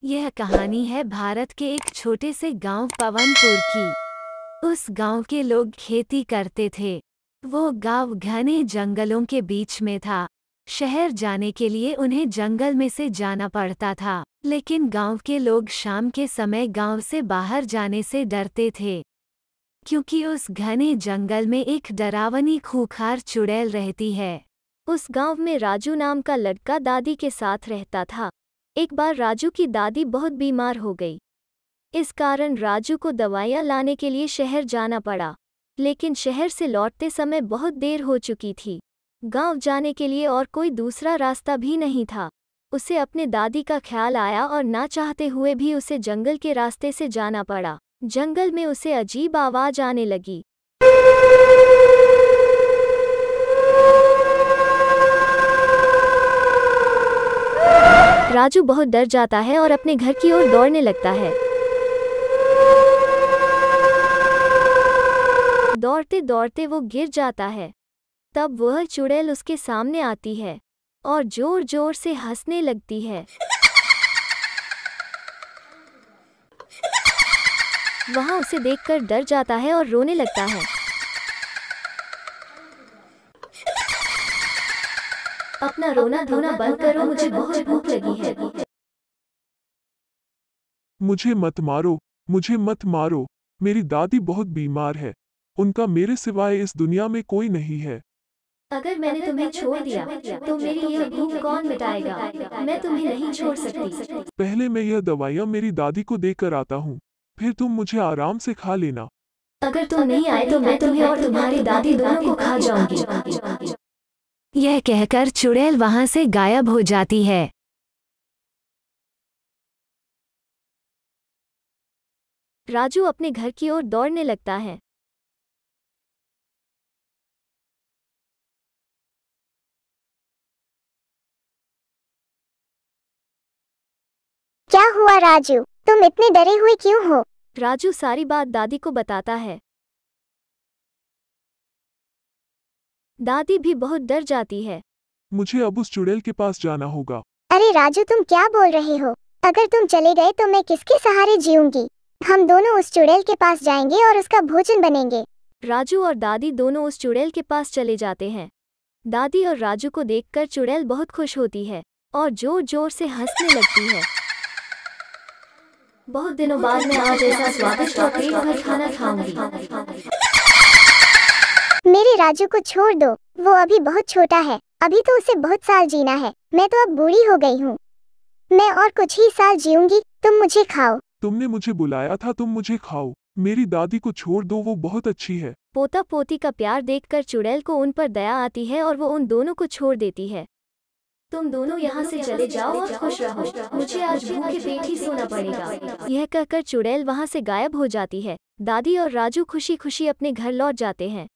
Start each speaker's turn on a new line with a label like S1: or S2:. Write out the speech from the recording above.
S1: यह कहानी है भारत के एक छोटे से गांव पवनपुर की। उस गांव के लोग खेती करते थे। वो गांव घने जंगलों के बीच में था। शहर जाने के लिए उन्हें जंगल में से जाना पड़ता था, लेकिन गांव के लोग शाम के समय गांव से बाहर जाने से डरते थे, क्योंकि उस घने जंगल में एक डरावनी खूंखार चुड़ैल रहती है।
S2: उस गांव में राजू नाम का लड़का दादी के साथ रहता था। एक बार राजू की दादी बहुत बीमार हो गई। इस कारण राजू को दवाइयां लाने के लिए शहर जाना पड़ा, लेकिन शहर से लौटते समय बहुत देर हो चुकी थी। गांव जाने के लिए और कोई दूसरा रास्ता भी नहीं था। उसे अपने दादी का ख्याल आया और ना चाहते हुए भी उसे जंगल के रास्ते से जाना पड़ा। जंगल में उसे अजीब आवाज आने लगी। राजू बहुत डर जाता है और अपने घर की ओर दौड़ने लगता है। दौड़ते दौड़ते वो गिर जाता है। तब वह चुड़ैल उसके सामने आती है और जोर जोर से हंसने लगती है। वहां उसे देखकर डर जाता है और रोने लगता है। अपना रोना धोना बंद करो, मुझे बहुत भूख लगी है।
S3: मुझे मत मारो, मुझे मत मारो। मेरी दादी बहुत बीमार है। उनका मेरे सिवाय इस दुनिया में कोई नहीं है।
S2: अगर मैंने तुम्हें छोड़ दिया तो मेरी यह भूख कौन मिटाएगा? मैं तुम्हें नहीं छोड़ सकती।
S3: पहले मैं यह दवाइयाँ मेरी दादी को देकर आता हूँ, फिर तुम मुझे आराम से खा लेना।
S2: अगर तुम नहीं आए तो मैं तुम्हें और तुम्हारी दादी दोनों को खा जाऊंगी।
S1: यह कहकर चुड़ैल वहां से गायब हो जाती है।
S2: राजू अपने घर की ओर दौड़ने लगता है।
S4: क्या हुआ राजू, तुम इतने डरे हुए क्यों हो?
S2: राजू सारी बात दादी को बताता है। दादी भी बहुत डर जाती है।
S3: मुझे अब उस चुड़ैल के पास जाना होगा।
S4: अरे राजू, तुम क्या बोल रहे हो? अगर तुम चले गए तो मैं किसके सहारे जीऊंगी? हम दोनों उस चुड़ैल के पास जाएंगे और उसका भोजन बनेंगे।
S2: राजू और दादी दोनों उस चुड़ैल के पास चले जाते हैं। दादी और राजू को देखकर चुड़ैल बहुत खुश होती है और जोर जोर से हंसने लगती है। बहुत दिनों बाद मैं आज ऐसा स्वादिष्ट और पेट भर खाना खाऊंगी।
S4: मेरे राजू को छोड़ दो, वो अभी बहुत छोटा है। अभी तो उसे बहुत साल जीना है। मैं तो अब बूढ़ी हो गई हूँ। मैं और कुछ ही साल जीऊंगी। तुम मुझे खाओ।
S3: तुमने मुझे बुलाया था, तुम मुझे खाओ। मेरी दादी को छोड़ दो, वो बहुत अच्छी है।
S2: पोता पोती का प्यार देखकर चुड़ैल को उन पर दया आती है और वो उन दोनों को छोड़ देती है। तुम दोनों यहाँ से चले जाओ और खुश रहो। मुझे आज भूखे पेट ही सोना पड़ेगा। यह कहकर चुड़ैल वहाँ से गायब हो जाती है। दादी और राजू खुशी खुशी अपने घर लौट जाते हैं।